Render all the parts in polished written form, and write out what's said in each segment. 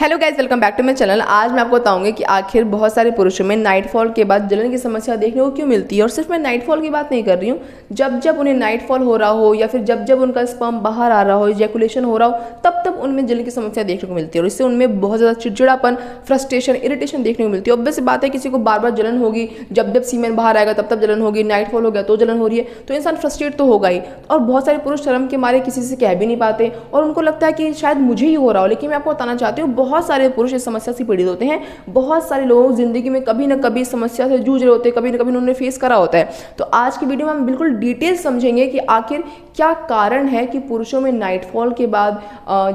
Hello guys, welcome back to my channel. आज मैं आपको बताऊंगी कि आखिर बहुत सारे पुरुषों में नाइटफॉल के बाद जलन की समस्या देखने को क्यों मिलती है। और सिर्फ मैं नाइटफॉल की बात नहीं कर रही हूँ, जब जब उन्हें नाइटफॉल हो रहा हो या फिर जब जब उनका स्पर्म बाहर आ रहा हो, इजैकुलेशन हो रहा हो, तब तब उनमें जलन की समस्या देखने को मिलती है। और इससे उनमें बहुत ज़्यादा चिड़चिड़ापन, फ्रस्ट्रेशन, इरिटेशन देखने को मिलती है। ऑब्वियस बात है, किसी को बार बार जलन होगी, जब जब सीमेन बाहर आएगा तब तब जलन होगी, नाइटफॉल हो गया तो जलन हो रही है, तो इंसान फ्रस्ट्रेट तो होगा ही। और बहुत सारे पुरुष शर्म के मारे किसी से कह भी नहीं पाते और उनको लगता है कि शायद मुझे ही हो रहा हो। लेकिन मैं आपको बताना चाहती हूँ, बहुत सारे पुरुष समस्या से पीड़ित होते हैं। बहुत सारे लोग जिंदगी में कभी ना कभी समस्या से जूझ रहे होते हैं, कभी ना कभी उन्होंने फेस करा होता है। तो आज की वीडियो में हम बिल्कुल डिटेल समझेंगे कि आखिर क्या कारण है कि पुरुषों में नाइटफॉल के बाद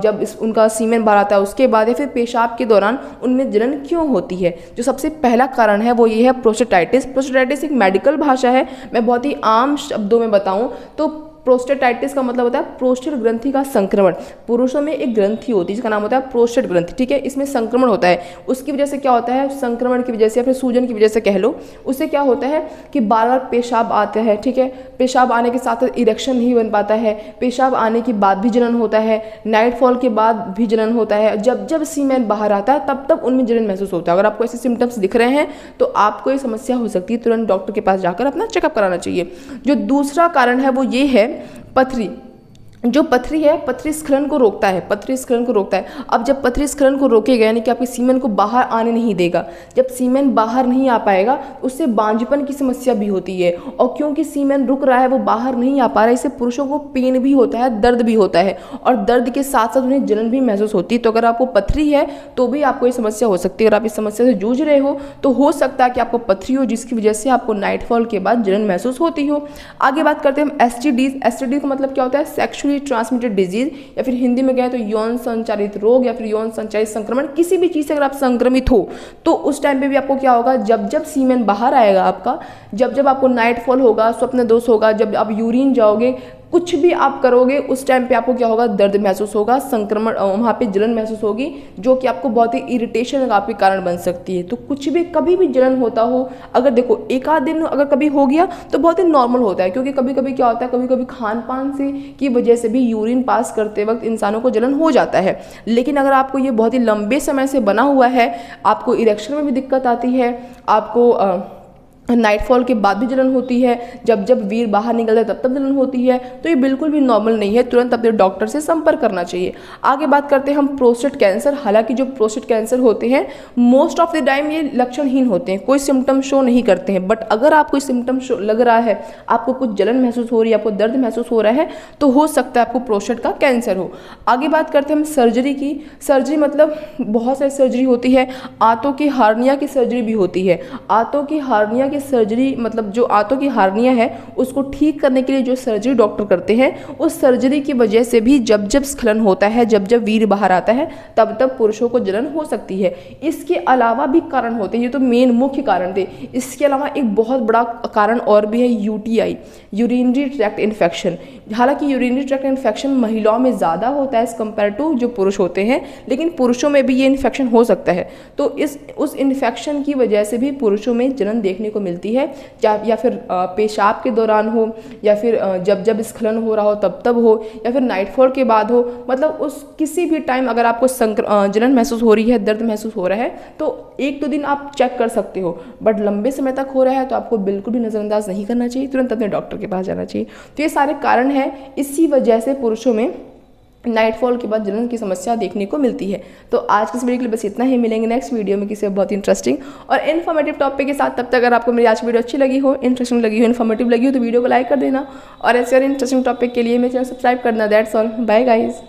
जब उनका सीमेन बाहर आता है उसके बाद या फिर पेशाब के दौरान उनमें जलन क्यों होती है। जो सबसे पहला कारण है वो ये है प्रोस्टेटाइटिस। प्रोस्टेटाइटिस एक मेडिकल भाषा है, मैं बहुत ही आम शब्दों में बताऊं तो प्रोस्टेटाइटिस का मतलब होता है प्रोस्टेट ग्रंथि का संक्रमण। पुरुषों में एक ग्रंथि होती है जिसका नाम होता है प्रोस्टेट ग्रंथि, ठीक है। इसमें संक्रमण होता है, उसकी वजह से क्या होता है, संक्रमण की वजह से या फिर सूजन की वजह से कह लो, उससे क्या होता है कि बार बार पेशाब आता है, ठीक है। पेशाब आने के साथ इरेक्शन नहीं बन पाता है, पेशाब आने के बाद भी जलन होता है, नाइटफॉल के बाद भी जलन होता है, जब जब सीमेन बाहर आता है तब तब उनमें जलन महसूस होता है। अगर आपको ऐसे सिम्टम्स दिख रहे हैं तो आपको ये समस्या हो सकती है, तुरंत डॉक्टर के पास जाकर अपना चेकअप कराना चाहिए। जो दूसरा कारण है वो ये है पथरी। जो पथरी है, पथरी स्खलन को रोकता है, पथरी स्खलन को रोकता है। अब जब पथरी स्खलन को रोकेगा यानी कि आपके सीमेन को बाहर आने नहीं देगा, जब सीमेन बाहर नहीं आ पाएगा उससे बांझपन की समस्या भी होती है। और क्योंकि सीमेन रुक रहा है, वो बाहर नहीं आ पा रहा है, इससे पुरुषों को पेन भी होता है, दर्द भी होता है और दर्द के साथ साथ उन्हें जलन भी महसूस होती है। तो अगर आपको पथरी है तो भी आपको ये समस्या हो सकती है। अगर आप इस समस्या से जूझ रहे हो तो हो सकता है कि आपको पथरी हो जिसकी वजह से आपको नाइटफॉल के बाद जलन महसूस होती हो। आगे बात करते हैं हम एसटीडीज। एसटीडी का मतलब क्या होता है, सेक्सुअली ट्रांसमिटेड डिजीज, या फिर हिंदी में कहें तो यौन संचारित रोग या फिर यौन संचारित संक्रमण। किसी भी चीज से अगर आप संक्रमित हो तो उस टाइम पे भी आपको क्या होगा, जब जब सीमेन बाहर आएगा आपका, जब जब आपको नाइटफॉल होगा, स्वप्न दोष होगा, जब आप यूरिन जाओगे, कुछ भी आप करोगे उस टाइम पे आपको क्या होगा, दर्द महसूस होगा, संक्रमण, वहाँ पे जलन महसूस होगी जो कि आपको बहुत ही इरिटेशन का आपके कारण बन सकती है। तो कुछ भी कभी भी जलन होता हो, अगर देखो एक आध दिन अगर कभी हो गया तो बहुत ही नॉर्मल होता है, क्योंकि कभी कभी क्या होता है, कभी कभी खान पान से की वजह से भी यूरिन पास करते वक्त इंसानों को जलन हो जाता है। लेकिन अगर आपको ये बहुत ही लंबे समय से बना हुआ है, आपको इरेक्शन में भी दिक्कत आती है, आपको नाइटफॉल के बाद भी जलन होती है, जब जब वीर बाहर निकलता है तब तब जलन होती है, तो ये बिल्कुल भी नॉर्मल नहीं है, तुरंत अपने डॉक्टर से संपर्क करना चाहिए। आगे बात करते हैं हम प्रोस्टेट कैंसर। हालांकि जो प्रोस्टेट कैंसर होते हैं मोस्ट ऑफ द टाइम ये लक्षणहीन होते हैं, कोई सिम्टम शो नहीं करते हैं। बट अगर आपको कोई सिम्टम शो लग रहा है, आपको कुछ जलन महसूस हो रही है, आपको दर्द महसूस हो रहा है, तो हो सकता है आपको प्रोस्टेट का कैंसर हो। आगे बात करते हैं हम सर्जरी की। सर्जरी मतलब बहुत सारी सर्जरी होती है, आंतों की हार्निया की सर्जरी भी होती है। आंतों की हार्निया सर्जरी मतलब जो आंतों की हार्निया है उसको ठीक करने के लिए जो सर्जरी डॉक्टर करते हैं, उस सर्जरी की वजह से भी जब जब स्खलन होता है, जब जब वीर्य बाहर आता है, तब तब पुरुषों को जलन हो सकती है। इसके अलावा भी कारण होते हैं, ये तो मेन मुख्य कारण थे। इसके अलावा एक बहुत बड़ा कारण और भी है, यूटीआई, यूरिनरी ट्रैक्ट इन्फेक्शन। हालांकि यूरिनरी ट्रैक्ट इन्फेक्शन महिलाओं में ज़्यादा होता है एज कम्पेयर टू जो पुरुष होते हैं, लेकिन पुरुषों में भी ये इन्फेक्शन हो सकता है। तो उस इन्फेक्शन की वजह से भी पुरुषों में जलन देखने को मिलती है, या फिर पेशाब के दौरान हो, या फिर जब जब स्खलन हो रहा हो तब तब हो, या फिर नाइटफॉल के बाद हो। मतलब उस किसी भी टाइम अगर आपको जलन महसूस हो रही है, दर्द महसूस हो रहा है, तो एक दो दिन आप चेक कर सकते हो। बट लंबे समय तक हो रहा है तो आपको बिल्कुल भी नज़रअंदाज नहीं करना चाहिए, तुरंत अपने डॉक्टर के पास जाना चाहिए। तो ये सारे कारण हैं, इसी वजह से पुरुषों में नाइटफॉल के बाद जलन की समस्या देखने को मिलती है। तो आज की इस वीडियो के लिए बस इतना ही, मिलेंगे नेक्स्ट वीडियो में किसी बहुत इंटरेस्टिंग और इन्फॉर्मेटिव टॉपिक के साथ। तब तक अगर आपको मेरी आज की वीडियो अच्छी लगी हो, इंटरेस्टिंग लगी हो, इन्फॉर्मेटिव लगी हो तो वीडियो को लाइक कर देना और ऐसे और इंटरेस्टिंग टॉपिक के लिए मेरे चैनल सब्सक्राइब करना। That's all, bye guys.